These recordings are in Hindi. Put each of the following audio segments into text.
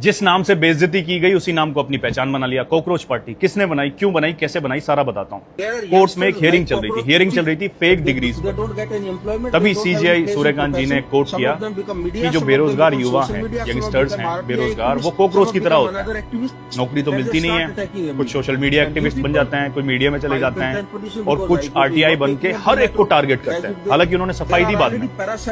जिस नाम से बेइज्जती की गई उसी नाम को अपनी पहचान बना लिया। कॉकरोच पार्टी किसने बनाई, क्यों बनाई, कैसे बनाई, सारा बताता हूँ। कोर्ट में एक हियरिंग चल रही थी फेक डिग्रीज पर। तभी सीजीआई सूर्यकांत जी ने कोर्ट किया कि जो बेरोजगार युवा हैं, यंगस्टर्स हैं बेरोजगार, वो कॉकरोच की तरह होता है, नौकरी तो मिलती नहीं है। कुछ सोशल मीडिया एक्टिविस्ट बन जाते हैं, कोई मीडिया में चले जाते हैं और कुछ आरटीआई बन के हर एक को टारगेट करते हैं। हालांकि उन्होंने सफाई दी बाद में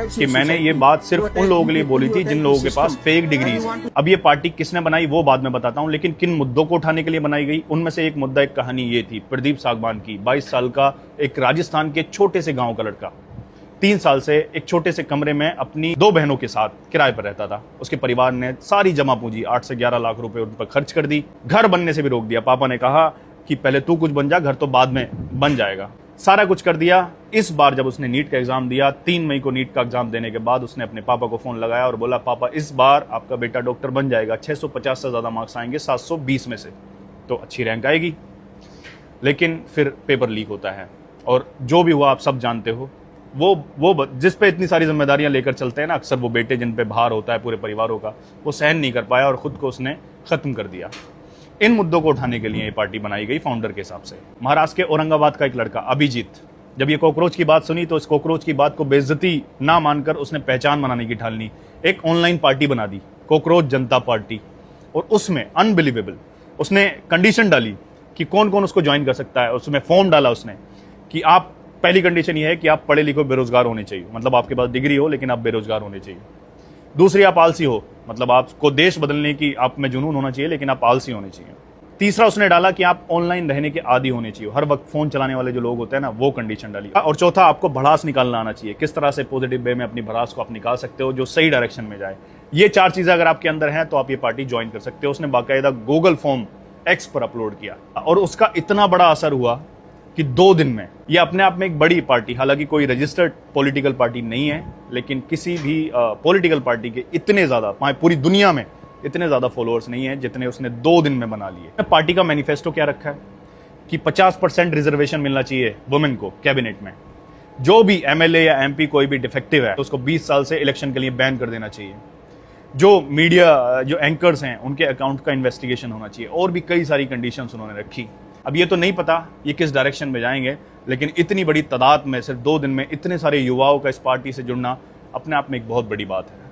कि मैंने ये बात सिर्फ उन लोगों के लिए बोली थी जिन लोगों के पास फेक डिग्रीज। अब ये पार्टी किसने बनाई वो बाद में बताता हूं, लेकिन किन मुद्दों को उठाने के लिए बनाई गई उनमें से एक मुद्दा, एक कहानी ये थी प्रदीप सागवान की। 22 साल का एक राजस्थान के छोटे से गांव का लड़का 3 साल से एक छोटे से कमरे में अपनी 2 बहनों के साथ किराए पर रहता था। उसके परिवार ने सारी जमा पूंजी 8 से 11 लाख रुपए उन पर खर्च कर दी। घर बनने से भी रोक दिया। पापा ने कहा कि पहले तू कुछ बन जा, घर तो बाद में बन जाएगा। सारा कुछ कर दिया। इस बार जब उसने नीट का एग्जाम दिया, 3 मई को नीट का एग्जाम देने के बाद उसने अपने पापा को फोन लगाया और बोला, पापा इस बार आपका बेटा डॉक्टर बन जाएगा, 650 से ज्यादा मार्क्स आएंगे 720 में से, तो अच्छी रैंक आएगी। लेकिन फिर पेपर लीक होता है और जो भी हुआ आप सब जानते हो। वो जिस पे इतनी सारी जिम्मेदारियां लेकर चलते हैं ना, अक्सर वो बेटे जिन पे भार होता है पूरे परिवारों का, वो सहन नहीं कर पाया और खुद को उसने खत्म कर दिया। इन मुद्दों को उठाने के लिए ये पार्टी बनाई गई फाउंडर के हिसाब से। महाराष्ट्र के औरंगाबाद का एक लड़का अभिजीत, जब ये कॉकरोच की बात सुनी तो इस कॉकरोच की बात को बेइज्जती ना मानकर उसने पहचान बनाने की ठान ली। एक ऑनलाइन पार्टी बना दी, कॉकरोच जनता पार्टी, और उसमें अनबिलीवेबल उसने कंडीशन डाली कि कौन कौन उसको ज्वाइन कर सकता है। उसमें फॉर्म डाला उसने कि आप, पहली कंडीशन ये है कि आप पढ़े लिखे बेरोजगार होने चाहिए, मतलब आपके पास डिग्री हो लेकिन आप बेरोजगार होने चाहिए। दूसरी, आप आलसी हो, मतलब आपको देश बदलने की आप में जुनून होना चाहिए लेकिन आप आलसी होने चाहिए। तीसरा उसने डाला कि आप ऑनलाइन रहने के आदी होने चाहिए, हर वक्त फोन चलाने वाले जो लोग होते हैं ना, वो कंडीशन डाली। और चौथा, आपको भड़ास निकालना आना चाहिए, किस तरह से पॉजिटिव वे में अपनी भड़ास को आप निकाल सकते हो जो सही डायरेक्शन में जाए। ये 4 चीजें अगर आपके अंदर हैं तो आप ये पार्टी ज्वाइन कर सकते हो। उसने बाकायदा गूगल फॉर्म एक्स पर अपलोड किया और उसका इतना बड़ा असर हुआ कि 2 दिन में ये अपने आप में एक बड़ी पार्टी, हालांकि कोई रजिस्टर्ड पॉलिटिकल पार्टी नहीं है, लेकिन किसी भी पॉलिटिकल पार्टी के इतने ज्यादा, पूरी दुनिया में इतने ज्यादा फॉलोअर्स नहीं है जितने उसने 2 दिन में बना लिए। पार्टी का मैनिफेस्टो क्या रखा है कि 50% रिजर्वेशन मिलना चाहिए वुमेन को कैबिनेट में। जो भी एमएलए या एमपी कोई भी डिफेक्टिव है तो उसको 20 साल से इलेक्शन के लिए बैन कर देना चाहिए। जो मीडिया, जो एंकर्स हैं, उनके अकाउंट का इन्वेस्टिगेशन होना चाहिए, और भी कई सारी कंडीशंस उन्होंने रखी। अब ये तो नहीं पता ये किस डायरेक्शन में जाएंगे, लेकिन इतनी बड़ी तादाद में सिर्फ 2 दिन में इतने सारे युवाओं का इस पार्टी से जुड़ना अपने आप में एक बहुत बड़ी बात है।